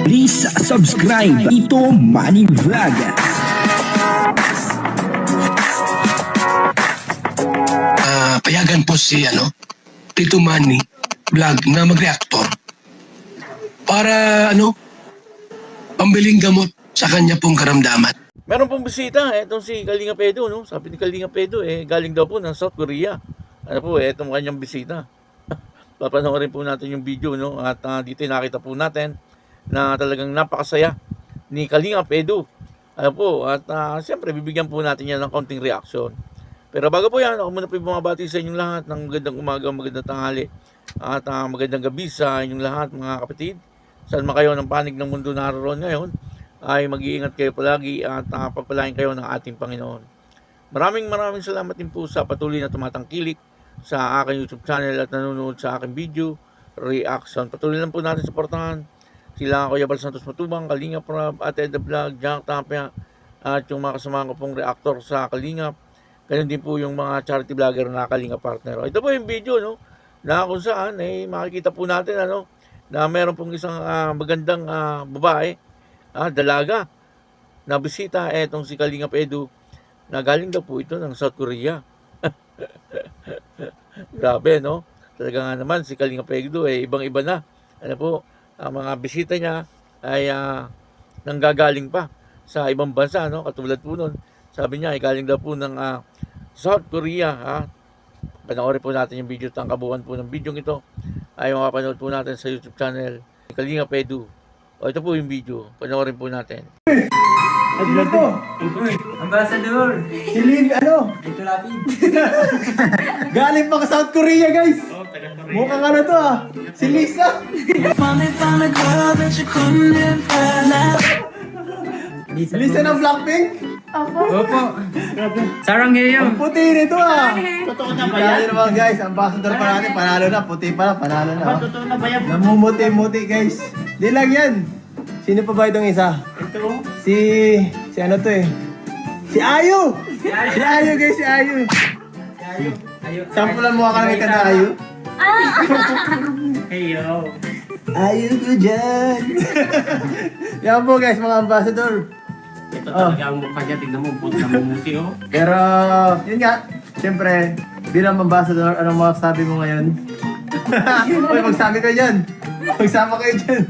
Please subscribe Tito Manny Vlog. Payagan po si Tito Manny Vlog na mag-reactor para pambiling gamot sa kanya pong karamdaman. Meron pong bisita, etong si Kalinga Pedro, no? Sabi ni Kalinga Pedro, galing daw po ng South Korea. Ano po, etong kanyang bisita. Papanoorin po natin yung video, no? At dito nakita po natin na talagang napakasaya ni Kalinga Pedro. Ano po, at siyempre bibigyan po natin yan ng konting reaction. Pero bago po yan, ako muna po bumabati sa inyong lahat ng magandang umaga, magandang tanghali, at magandang gabi sa inyong lahat mga kapatid. Saan man kayo ng panig ng mundo naroon ngayon, ay mag-iingat kayo palagi at pagpalain kayo ng ating Panginoon. Maraming salamat din po sa patuloy na tumatangkilik sa aking YouTube channel at nanonood sa aking video reaction. Patuloy lang po natin suportahan sila Kuya Bal Santos Matubang, Kalinga Prab, at Ed The Vlog, Jack Tapia, at yung mga kasama ko pong reactor sa Kalingap. Ganun din po yung mga charity vlogger na Kalinga partner. Ito po yung video, no, na kung saan makikita po natin na meron pong isang magandang babae, dalaga na bisita etong si Kalinga Pedro na galing daw po ito ng South Korea. Grabe, no? Talaga nga naman si Kalinga Pedro ibang-iba na. Ano po, ang mga bisita niya ay nanggagaling pa sa ibang bansa, no? Katulad po nun, sabi niya ay galing daw po ng South Korea. Panoorin po natin yung video, ang kabuuan po ng video ito ay mapapanood po natin sa YouTube channel Kalinga Pedro. O ito po yung video, panoorin po natin. Ano to? Ambassador! Si Lin, Ito lapid. Galing pa South Korea, guys! Mukhang to si Lisa! Lisa ng Blackpink? Opo. Sarang Ang ngayon. puti nito Totoo na ba yan? Naman guys, ambassador pa natin, panalo na, puti pa, panalo na. Totoo na ba yan? Namumuti-muti guys. Di lang yan. Sino pa ba itong isa? Ito. Si ano to Si Ayu! Si Ayu guys, si Ayu. Sampulan mo kami kanta Ayu. Heyo. Ayu ko dyan. Yan po guys, mga ambassador. Ito talaga ang mukha niya. Tignan mo, puto na mumuti Pero, yun nga, siyempre, bilang ambassador, anong masasabi mo ngayon? Uy, magsabi kayo dyan. Magsama kayo dyan.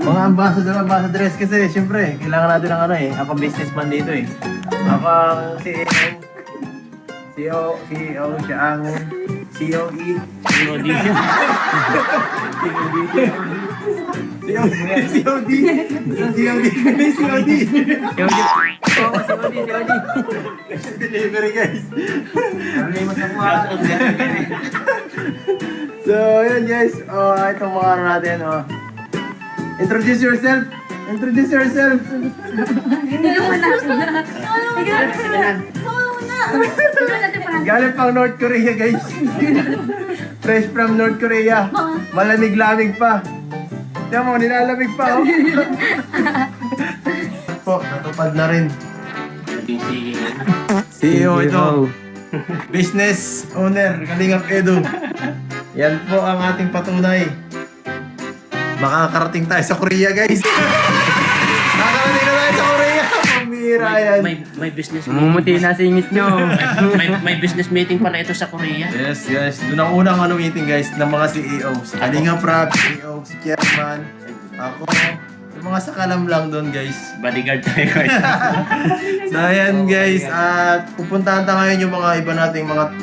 Mga ambassadors kasi, siyempre, kailangan natin ng ako businessman dito Ako ang CEO, siya ang COE. COD. COD. Delivery guys. So, yun guys. Itong mga natin. Introduce yourself. Galing pang North Korea guys. Fresh from North Korea. Malamig-lamig pa. Tiyan mo, nilalamig pa po, natupad na rin. CEO ito. Business owner, Kalinga Pedro. Yan po ang ating patunay. Makakarating tayo sa Korea guys. Makakarating na tayo sa Korea. Pambira yan. May business meeting. Mumuti na singit nyo. may business meeting pala ito sa Korea. Yes. Doon ang unang meeting guys ng mga CEO. Si Kalinga Prab, CEO, si Chairman, ako, yung mga sakalam lang doon guys. Bodyguard tayo guys. So ayan guys, at pupuntahan tayo ngayon yung mga iba nating mga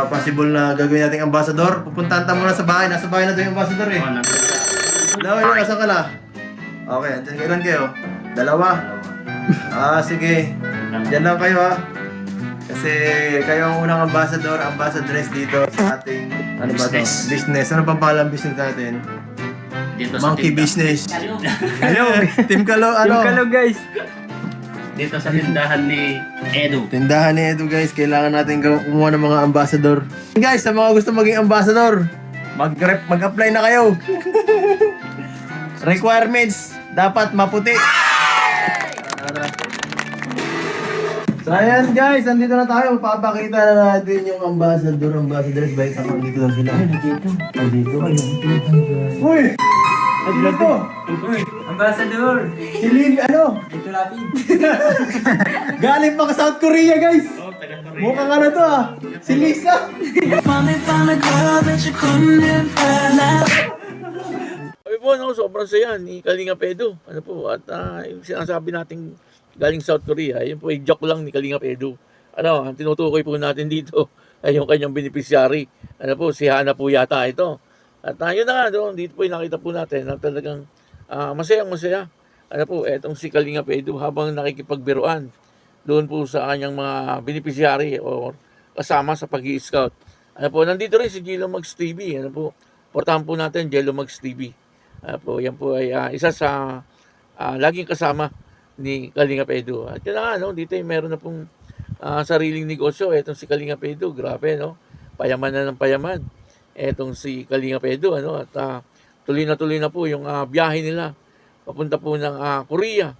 possible na gagawin nating ambassador. Pupuntahan tayo muna sa bahay. Nasa bahay na tayo yung ambassador Dalawa lang, nasa ka na? Okay, andyan kailan kayo? Dalawa? Sige. Diyan lang kayo Kasi kayo ang unang ambassadress dito sa ating business. Ano bang pangalan business natin? Dito sa Monkey tindahan. Business. Team Kalo, Yung kalo guys. Dito sa tindahan ni Edu. Tindahan ni Edu guys, kailangan natin kumuha ng mga ambassador. Guys, sa mga gusto maging ambassador, mag-apply na kayo. Requirements, dapat maputi. So ayan guys, nandito na tayo. Papakita na natin yung ambassadors. Balik ako dito lang sila. Nandito. Uy! Ano to? Ambassador! Si Lin, ano? Dito lapid. Galing pa South Korea, guys. Mukhang ano to ah. Si Lisa. Sabi po, no, sobrang saya ni Kalinga Pedro. Ano po, at yung sinasabi nating galing South Korea, yun po ay joke lang ni Kalinga Pedro. Ano, ang tinutukoy po natin dito ay yung kanyang beneficiary. Ano po, si Hana po yata ito. At yun na nga, no, dito po yung nakita po natin na talagang masayang-masaya. Ano po, etong si Kalinga Pedro habang nakikipagbiruan doon po sa kanyang mga beneficiary o kasama sa pag-i-scout. Ano po, nandito rin si Jello Mags TV. Ano po, portahan po natin Jello Mags TV. Po, yan po ay isa sa laging kasama ni Kalinga Pedro. At yun na nga, no, dito ay meron na pong sariling negosyo. Etong si Kalinga Pedro, grabe, no? Payaman na ng payaman. Etong si Kalinga Pedro, ano? At tuloy na po yung biyahe nila. Papunta po ng Korea.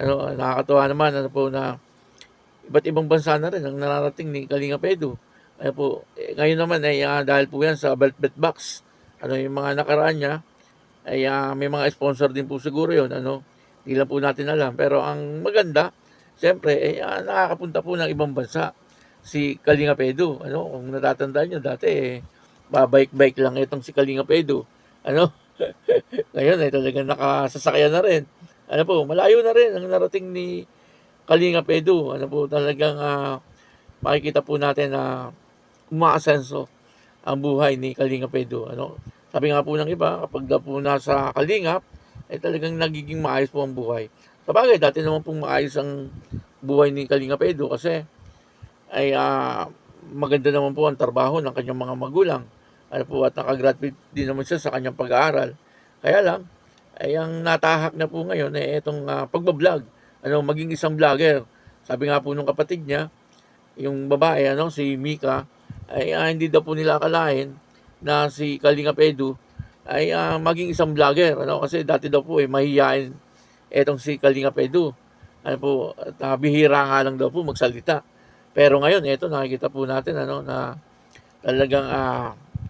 Ano, nakakatuwa naman, ano po, na iba't ibang bansa na rin ang nararating ni Kalinga Pedro. Ano po, ngayon naman ay dahil po yan sa Belt Box. Ano, yung mga nakaraan niya, ay may mga sponsor din po siguro yun, ano, hindi lang po natin alam. Pero ang maganda, siyempre, nakakapunta po ng ibang bansa si Kalinga Pedro. Ano, kung natatandaan nyo, dati, babike-bike lang itong si Kalinga Pedro. Ano, ngayon ay talagang nakasasakyan na rin. Ano po, malayo na rin ang narating ni Kalinga Pedro. Ano po, talagang makikita po natin na umaasenso ang buhay ni Kalinga Pedro. Ano, sabi nga po ng iba, kapag daw po nasa Kalingap, ay talagang nagiging maayos po ang buhay. Sabagay, dati naman pong maayos ang buhay ni Kalinga Pedro kasi ay maganda naman po ang trabaho ng kanyang mga magulang. Ano po, at nakagraduate din naman siya sa kanyang pag-aaral. Kaya lang, ay ang natahak na po ngayon ay itong pagbablog. Ano, maging isang vlogger. Sabi nga po nung kapatid niya, yung babae, ano, si Mika, ay hindi daw po nila akalain na si Kalinga Pedro ay maging isang vlogger. Ano, kasi dati daw po mahihiyain etong si Kalinga Pedro. Ano po, at bihira nga lang daw po magsalita. Pero ngayon, eto nakikita po natin, ano, na talagang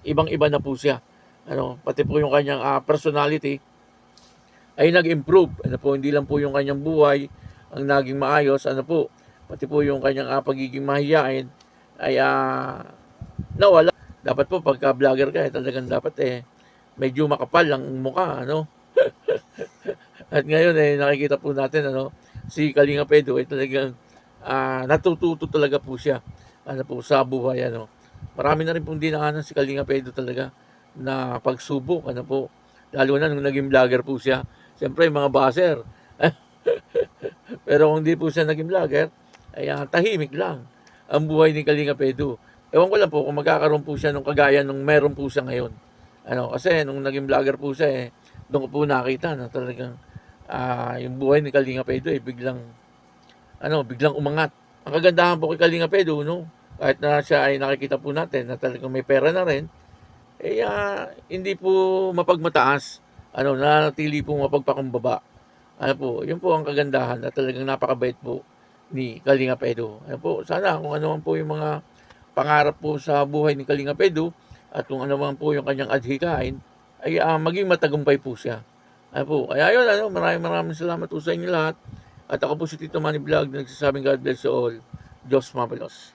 ibang-iba na po siya. Ano, pati po yung kanyang personality ay nag-improve. Ano po, hindi lang po yung kanyang buhay ang naging maayos. Ano po, pati po yung kanyang pagiging mahiyain ay nawala. Dapat po pagka vlogger ka, talagang dapat medyo makapal ang mukha, ano. At ngayon nakikita po natin, ano, si Kalinga Pedro ay talagang natututo talaga po siya, ano po, sa buhay, ano. Marami na rin pong dinaanan si Kalinga Pedro talaga na pagsubok, ano po, lalo na nung naging vlogger po siya. Siyempre, mga baser. Pero kung di po siya naging vlogger, ay tahimik lang ang buhay ni Kalinga Pedro. Ewan ko lang po kung magkakaroon po siya nung kagaya nung meron po siya ngayon. Ano, kasi nung naging vlogger po siya, doon ko po nakita na talagang yung buhay ni Kalinga Pedro biglang umangat. Ang kagandahan po kay Kalinga Pedro, no, kahit na siya ay nakikita po natin na talagang may pera na rin, hindi po mapagmataas, ano, nanatili po mapagpakumbaba. Ano po, yun po ang kagandahan na talagang napakabait po ni Kalinga Pedro. Ano po, sana kung ano man po yung mga pangarap po sa buhay ni Kalinga Pedro at kung ano man po yung kanyang adhikain, ay maging matagumpay po siya. Ano po, kaya yun, ano, maraming salamat po sa inyo lahat. At ako po si Tito Manny Vlog na nagsasabing God bless you all. Diyos mabalos.